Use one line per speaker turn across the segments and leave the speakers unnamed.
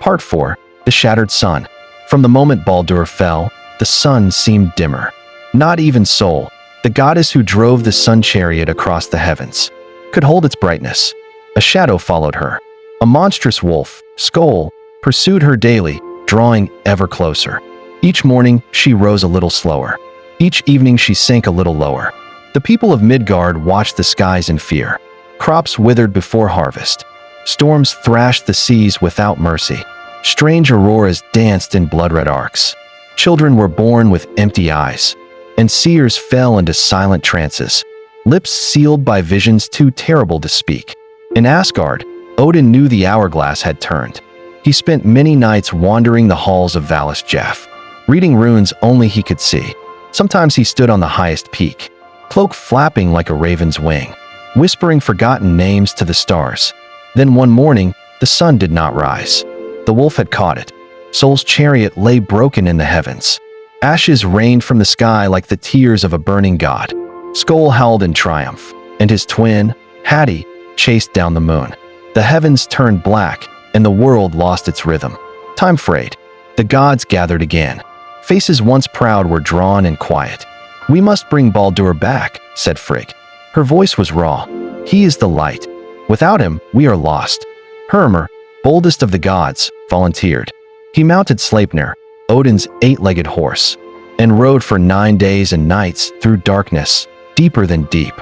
Part 4. The Shattered Sun. From the moment Baldur fell, the sun seemed dimmer. Not even Sol, the goddess who drove the sun chariot across the heavens, could hold its brightness. A shadow followed her. A monstrous wolf, Skoll, pursued her daily, drawing ever closer. Each morning, she rose a little slower. Each evening, she sank a little lower. The people of Midgard watched the skies in fear. Crops withered before harvest. Storms thrashed the seas without mercy. Strange auroras danced in blood-red arcs. Children were born with empty eyes, and seers fell into silent trances, lips sealed by visions too terrible to speak. In Asgard, Odin knew the hourglass had turned. He spent many nights wandering the halls of Valis Jeff, reading runes only he could see. Sometimes he stood on the highest peak, cloak flapping like a raven's wing, whispering forgotten names to the stars. Then one morning, the sun did not rise. The wolf had caught it. Sol's chariot lay broken in the heavens. Ashes rained from the sky like the tears of a burning god. Skoll howled in triumph, and his twin, Hati, chased down the moon. The heavens turned black, and the world lost its rhythm. Time frayed. The gods gathered again. Faces once proud were drawn and quiet. "We must bring Baldur back," said Frigg. Her voice was raw. "He is the light. Without him, we are lost." Hermr, boldest of the gods, volunteered. He mounted Sleipnir, Odin's 8-legged horse, and rode for 9 days and nights through darkness, deeper than deep.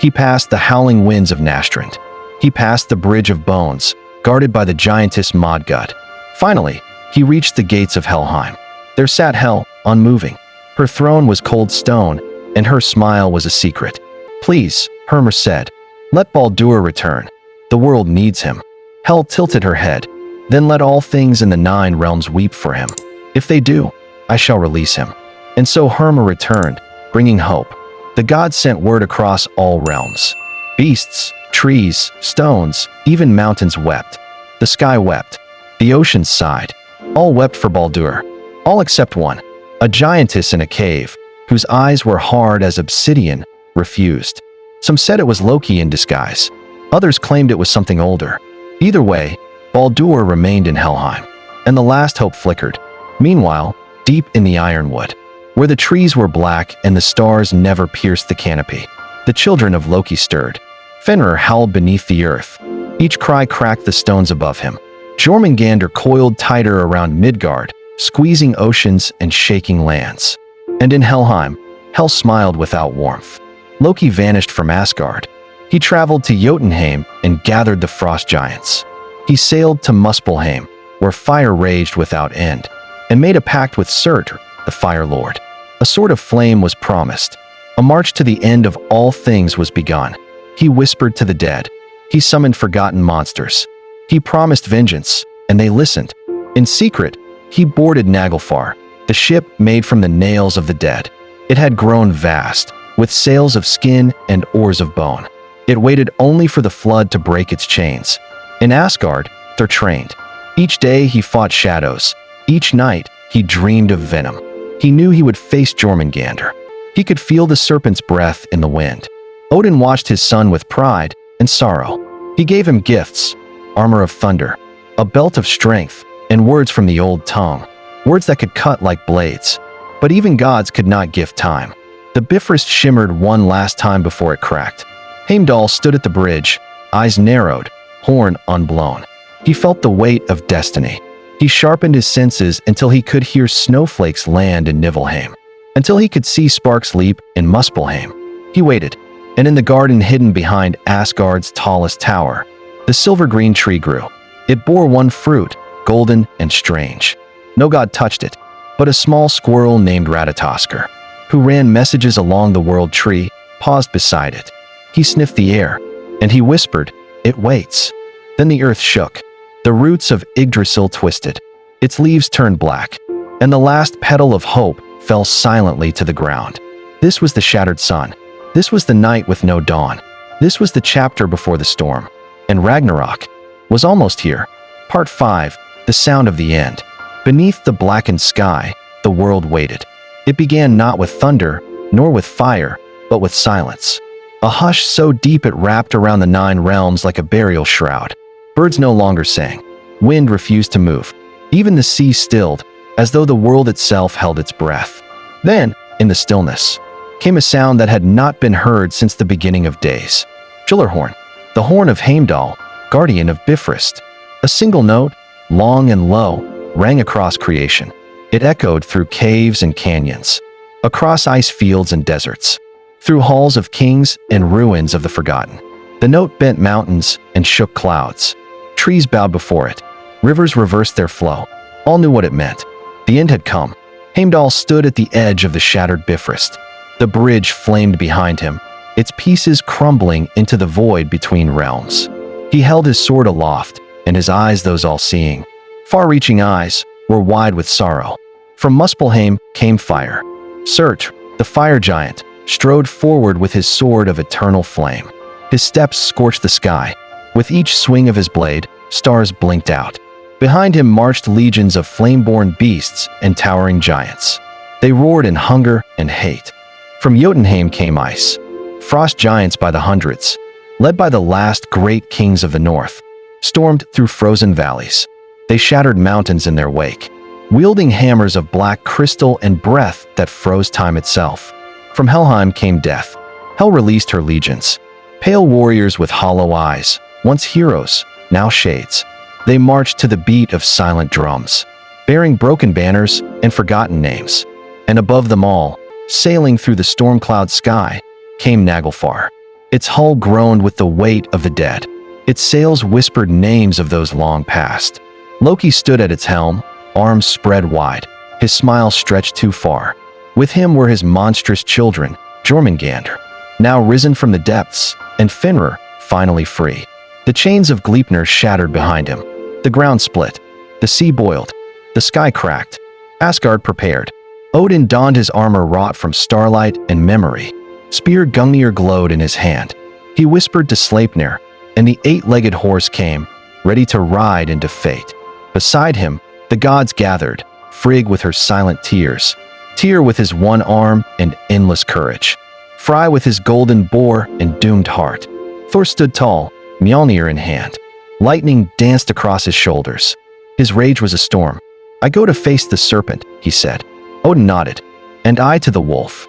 He passed the howling winds of Nastrand. He passed the bridge of bones, guarded by the giantess Modgud. Finally, he reached the gates of Helheim. There sat Hel, unmoving. Her throne was cold stone, and her smile was a secret. "Please," Hermr said, "let Baldur return. The world needs him." Hel tilted her head. "Then let all things in the 9 realms weep for him. If they do, I shall release him." And so Hermr returned, bringing hope. The gods sent word across all realms. Beasts, trees, stones, even mountains wept. The sky wept. The oceans sighed. All wept for Baldur. All except one. A giantess in a cave, whose eyes were hard as obsidian, refused. Some said it was Loki in disguise. Others claimed it was something older. Either way, Baldur remained in Helheim, and the last hope flickered. Meanwhile, deep in the ironwood, where the trees were black and the stars never pierced the canopy, the children of Loki stirred. Fenrir howled beneath the earth. Each cry cracked the stones above him. Jormungandr coiled tighter around Midgard, squeezing oceans and shaking lands. And in Helheim, Hel smiled without warmth. Loki vanished from Asgard. He traveled to Jotunheim and gathered the frost giants. He sailed to Muspelheim, where fire raged without end, and made a pact with Surtr, the Fire Lord. A sword of flame was promised. A march to the end of all things was begun. He whispered to the dead. He summoned forgotten monsters. He promised vengeance, and they listened. In secret, he boarded Naglfar, the ship made from the nails of the dead. It had grown vast, with sails of skin and oars of bone. It waited only for the flood to break its chains. In Asgard, Thor trained. Each day he fought shadows. Each night he dreamed of venom. He knew he would face Jormungandr. He could feel the serpent's breath in the wind. Odin watched his son with pride and sorrow. He gave him gifts, armor of thunder, a belt of strength, and words from the old tongue, words that could cut like blades. But even gods could not give time. The Bifrost shimmered one last time before it cracked. Heimdall stood at the bridge, eyes narrowed, horn unblown. He felt the weight of destiny. He sharpened his senses until he could hear snowflakes land in Niflheim, until he could see sparks leap in Muspelheim. He waited, and in the garden hidden behind Asgard's tallest tower, the silver-green tree grew. It bore one fruit, golden and strange. No god touched it, but a small squirrel named Ratatoskr, who ran messages along the world tree, paused beside it. He sniffed the air, and he whispered, "It waits." Then the earth shook. The roots of Yggdrasil twisted. Its leaves turned black, and the last petal of hope fell silently to the ground. This was the shattered sun. This was the night with no dawn. This was the chapter before the storm. And Ragnarök was almost here. Part 5, the sound of the end. Beneath the blackened sky, the world waited. It began not with thunder, nor with fire, but with silence. A hush so deep it wrapped around the 9 realms like a burial shroud. Birds no longer sang. Wind refused to move. Even the sea stilled, as though the world itself held its breath. Then, in the stillness, came a sound that had not been heard since the beginning of days. Gyllerhorn, the horn of Heimdall, guardian of Bifrost. A single note, long and low, rang across creation. It echoed through caves and canyons, across ice fields and deserts, through halls of kings and ruins of the forgotten. The note bent mountains and shook clouds. Trees bowed before it. Rivers reversed their flow. All knew what it meant. The end had come. Heimdall stood at the edge of the shattered Bifrost. The bridge flamed behind him, its pieces crumbling into the void between realms. He held his sword aloft, and his eyes, those all-seeing, far-reaching eyes, were wide with sorrow. From Muspelheim came fire. Surt, the fire giant, strode forward with his sword of eternal flame. His steps scorched the sky. With each swing of his blade, stars blinked out. Behind him marched legions of flame-born beasts and towering giants. They roared in hunger and hate. From Jotunheim came ice, frost giants by the hundreds, led by the last great kings of the north, stormed through frozen valleys. They shattered mountains in their wake, wielding hammers of black crystal and breath that froze time itself. From Helheim came death. Hell released her legions, pale warriors with hollow eyes, once heroes, now shades. They marched to the beat of silent drums, bearing broken banners and forgotten names. And above them all, sailing through the storm-cloud sky, came Naglfar. Its hull groaned with the weight of the dead. Its sails whispered names of those long past. Loki stood at its helm, arms spread wide, his smile stretched too far. With him were his monstrous children, Jormungandr, now risen from the depths, and Fenrir, finally free. The chains of Gleipnir shattered behind him. The ground split. The sea boiled. The sky cracked. Asgard prepared. Odin donned his armor wrought from starlight and memory. Spear Gungnir glowed in his hand. He whispered to Sleipnir, and the eight-legged horse came, ready to ride into fate. Beside him, the gods gathered, Frigg with her silent tears, Tyr with his one arm and endless courage, Frey with his golden boar and doomed heart. Thor stood tall, Mjolnir in hand. Lightning danced across his shoulders. His rage was a storm. "I go to face the serpent," he said. Odin nodded. "And I to the wolf."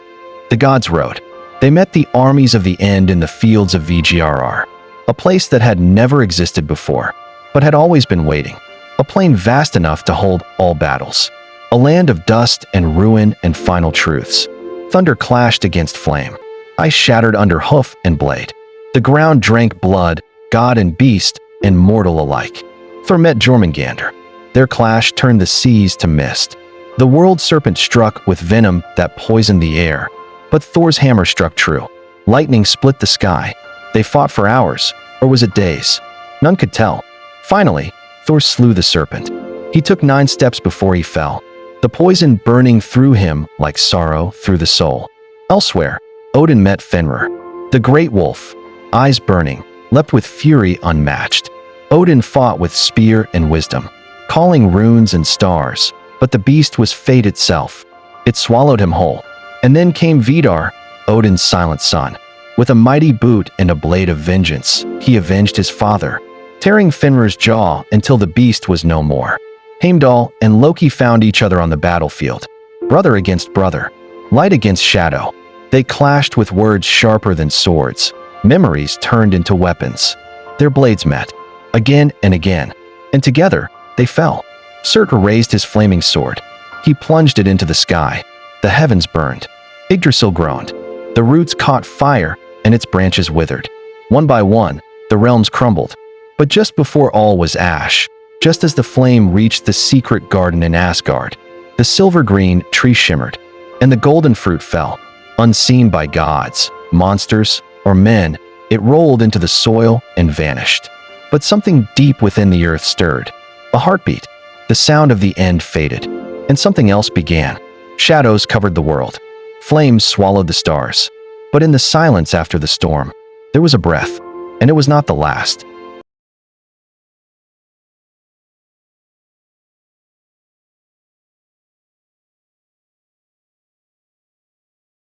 The gods rode. They met the armies of the end in the fields of Vgrr, a place that had never existed before, but had always been waiting. A plain vast enough to hold all battles. A land of dust and ruin and final truths. Thunder clashed against flame. Ice shattered under hoof and blade. The ground drank blood, god and beast, and mortal alike. Thor met Jormungandr. Their clash turned the seas to mist. The world serpent struck with venom that poisoned the air, but Thor's hammer struck true. Lightning split the sky. They fought for hours, or was it days? None could tell. Finally, Thor slew the serpent. He took 9 steps before he fell, the poison burning through him like sorrow through the soul. Elsewhere, Odin met Fenrir, the great wolf, eyes burning, leapt with fury unmatched. Odin fought with spear and wisdom, calling runes and stars, but the beast was fate itself. It swallowed him whole. And then came Vidar, Odin's silent son. With a mighty boot and a blade of vengeance, he avenged his father, tearing Fenrir's jaw until the beast was no more. Heimdall and Loki found each other on the battlefield, brother against brother, light against shadow. They clashed with words sharper than swords. Memories turned into weapons. Their blades met, again and again, and together they fell. Surtur raised his flaming sword. He plunged it into the sky. The heavens burned. Yggdrasil groaned. The roots caught fire, and its branches withered. One by one, the realms crumbled. But just before all was ash, just as the flame reached the secret garden in Asgard, the silver-green tree shimmered, and the golden fruit fell. Unseen by gods, monsters, or men, it rolled into the soil and vanished. But something deep within the earth stirred. A heartbeat. The sound of the end faded, and something else began. Shadows covered the world. Flames swallowed the stars. But in the silence after the storm, there was a breath, and it was not the last.